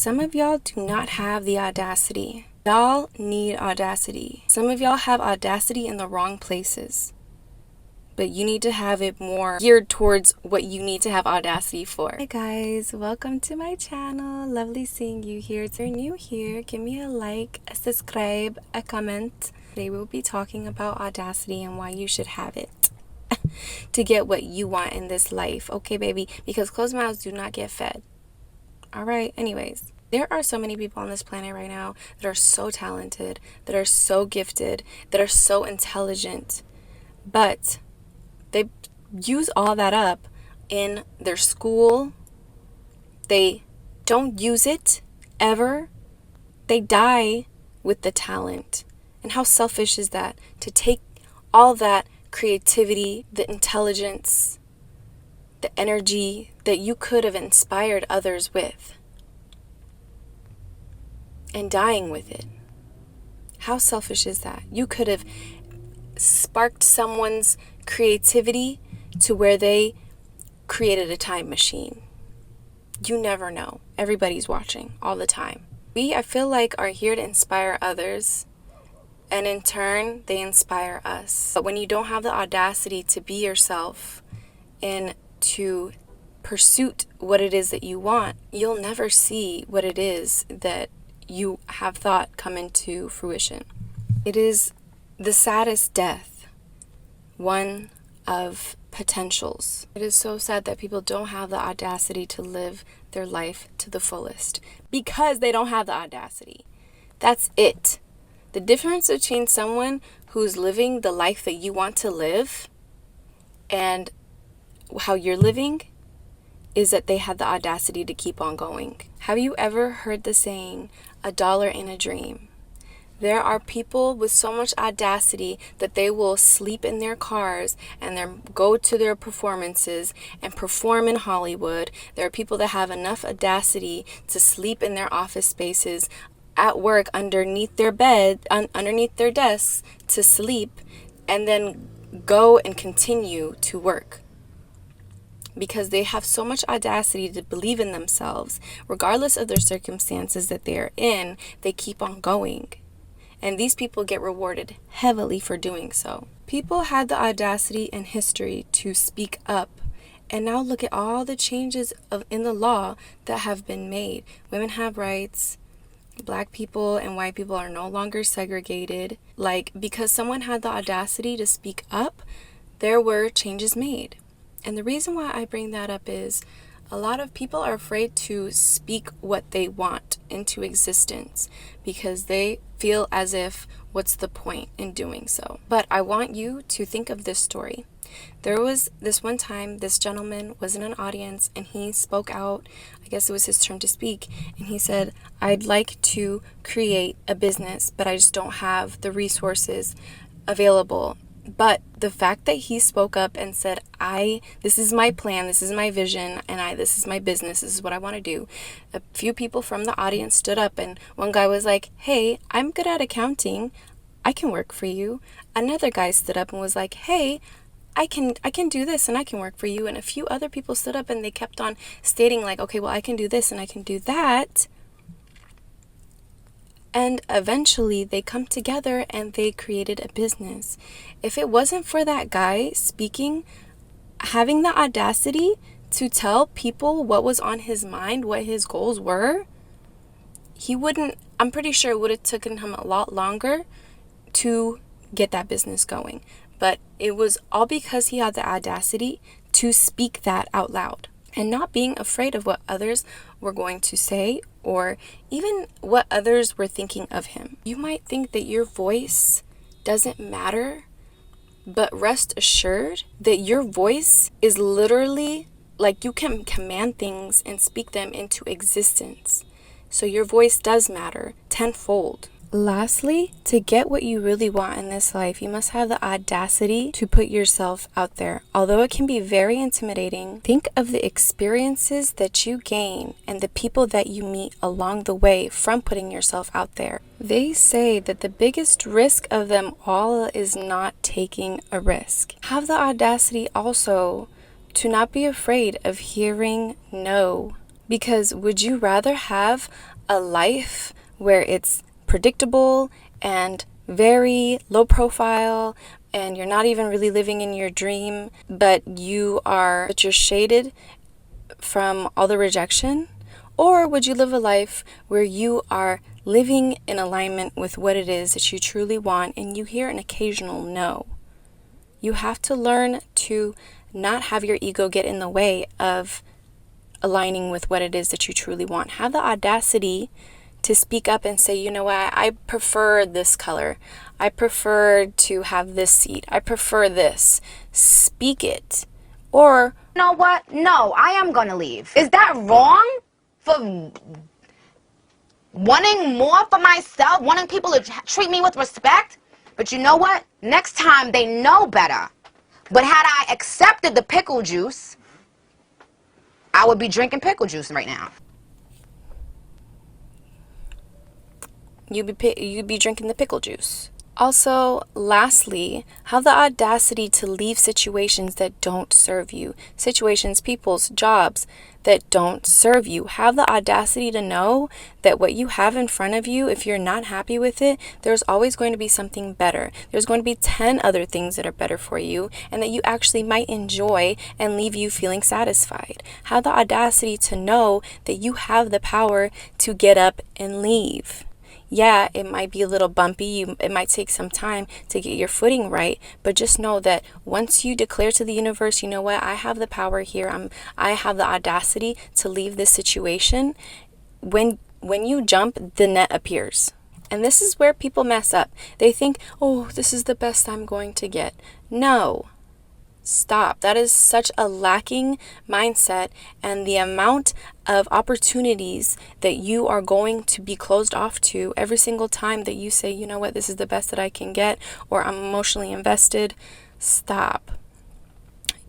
Some of y'all do not have the audacity. Y'all need audacity. Some of y'all have audacity in the wrong places. But you need to have it more geared towards what you need to have audacity for. Hey guys, welcome to my channel. Lovely seeing you here. If you're new here, give me a like, a subscribe, a comment. Today we'll be talking about audacity and why you should have it to get what you want in this life. Okay, baby? Because closed mouths do not get fed. Alright, anyways. There are so many people on this planet right now that are so talented, that are so gifted, that are so intelligent. But they use all that up in their school. They don't use it ever. They die with the talent. And how selfish is that? To take all that creativity, the intelligence, the energy that you could have inspired others with, and dying with it. How selfish is that? You could have sparked someone's creativity to where they created a time machine. You never know. Everybody's watching all the time. We, I feel like, are here to inspire others, and in turn, they inspire us. But when you don't have the audacity to be yourself and to pursue what it is that you want, you'll never see what it is that you have thought come into fruition. It is the saddest death, one of potentials. It is so sad that people don't have the audacity to live their life to the fullest because they don't have the audacity. That's it. The difference between someone who's living the life that you want to live and how you're living is that they had the audacity to keep on going. Have you ever heard the saying, a dollar in a dream? There are people with so much audacity that they will sleep in their cars and go to their performances and perform in Hollywood. There are people that have enough audacity to sleep in their office spaces, at work, underneath their bed, underneath their desks to sleep, and then go and continue to work. Because they have so much audacity to believe in themselves, regardless of their circumstances that they're in, they keep on going. And these people get rewarded heavily for doing so. People had the audacity in history to speak up. And now look at all the changes in the law that have been made. Women have rights. Black people and white people are no longer segregated. Because someone had the audacity to speak up, there were changes made. And the reason why I bring that up is a lot of people are afraid to speak what they want into existence because they feel as if, what's the point in doing so? But I want you to think of this story. There was this one time, this gentleman was in an audience and he spoke out. I guess it was his turn to speak. And he said, I'd like to create a business, but I just don't have the resources available. But the fact that he spoke up and said, this is my plan, this is my vision, and this is my business, this is what I want to do. A few people from the audience stood up and one guy was like, hey, I'm good at accounting. I can work for you. Another guy stood up and was like, hey, I can do this and I can work for you. And a few other people stood up and they kept on stating like, okay, well, I can do this and I can do that. And eventually they come together and they created a business. If it wasn't for that guy speaking, having the audacity to tell people what was on his mind, what his goals were, I'm pretty sure it would have taken him a lot longer to get that business going. But it was all because he had the audacity to speak that out loud and not being afraid of what others were going to say or even what others were thinking of him. You might think that your voice doesn't matter, but rest assured that your voice is literally like you can command things and speak them into existence. So your voice does matter tenfold. Lastly, to get what you really want in this life, you must have the audacity to put yourself out there. Although it can be very intimidating, think of the experiences that you gain and the people that you meet along the way from putting yourself out there. They say that the biggest risk of them all is not taking a risk. Have the audacity also to not be afraid of hearing no. Because would you rather have a life where it's predictable and very low profile, and you're not even really living in your dream, but you're shaded from all the rejection? Or would you live a life where you are living in alignment with what it is that you truly want and you hear an occasional no? You have to learn to not have your ego get in the way of aligning with what it is that you truly want. Have the audacity to speak up and say, you know what, I prefer this color. I prefer to have this seat. I prefer this. Speak it. Or, you know what? No, I am gonna leave. Is that wrong? For wanting more for myself, wanting people to treat me with respect? But you know what? Next time they know better. But had I accepted the pickle juice, I would be drinking pickle juice right now. you'd be drinking the pickle juice. Also, lastly, have the audacity to leave situations that don't serve you. Situations, people's jobs that don't serve you. Have the audacity to know that what you have in front of you, if you're not happy with it, there's always going to be something better. There's going to be 10 other things that are better for you and that you actually might enjoy and leave you feeling satisfied. Have the audacity to know that you have the power to get up and leave. Yeah, it might be a little bumpy. It might take some time to get your footing right, but just know that once you declare to the universe, you know what, I have the power here. I have the audacity to leave this situation. When you jump, the net appears. And this is where people mess up. They think, oh, this is the best I'm going to get. No. Stop. That is such a lacking mindset, and the amount of opportunities that you are going to be closed off to every single time that you say, you know what, this is the best that I can get, or I'm emotionally invested. Stop.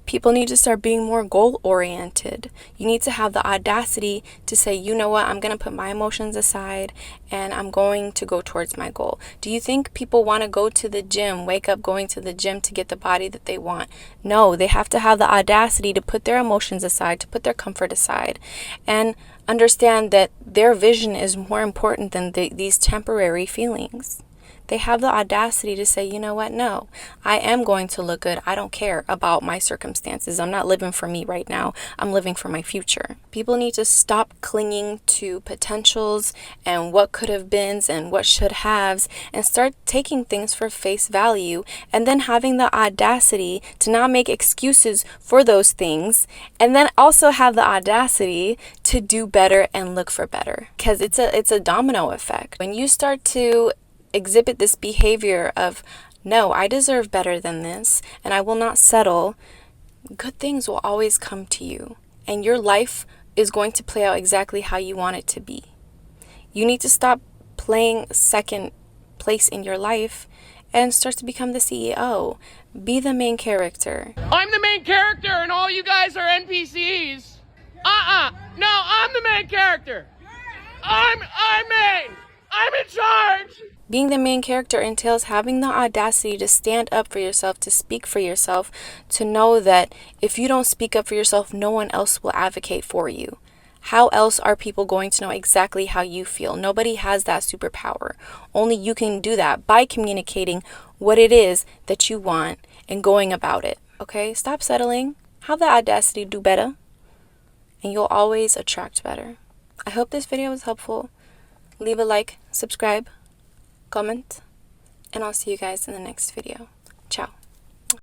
People need to start being more goal-oriented. You need to have the audacity to say, you know what, I'm going to put my emotions aside and I'm going to go towards my goal. Do you think people want to go to the gym, wake up going to the gym to get the body that they want? No, they have to have the audacity to put their emotions aside, to put their comfort aside, and understand that their vision is more important than these temporary feelings. They have the audacity to say, you know what, no, I am going to look good. I don't care about my circumstances. I'm not living for me right now. I'm living for my future. People need to stop clinging to potentials and what could have beens and what should haves and start taking things for face value, and then having the audacity to not make excuses for those things, and then also have the audacity to do better and look for better, because it's a domino effect. When you start to exhibit this behavior of, no, I deserve better than this and I will not settle, good things will always come to you and your life is going to play out exactly how you want it to be. You need to stop playing second place in your life and start to become the CEO. Be the main character. I'm the main character and all you guys are NPCs. No, I'm the main character. I'm main. I'm in charge. Being the main character entails having the audacity to stand up for yourself, to speak for yourself, to know that if you don't speak up for yourself, no one else will advocate for you. How else are people going to know exactly how you feel? Nobody has that superpower. Only you can do that by communicating what it is that you want and going about it. Okay? Stop settling. Have the audacity to do better. And you'll always attract better. I hope this video was helpful. Leave a like, subscribe, comment, and I'll see you guys in the next video. Ciao.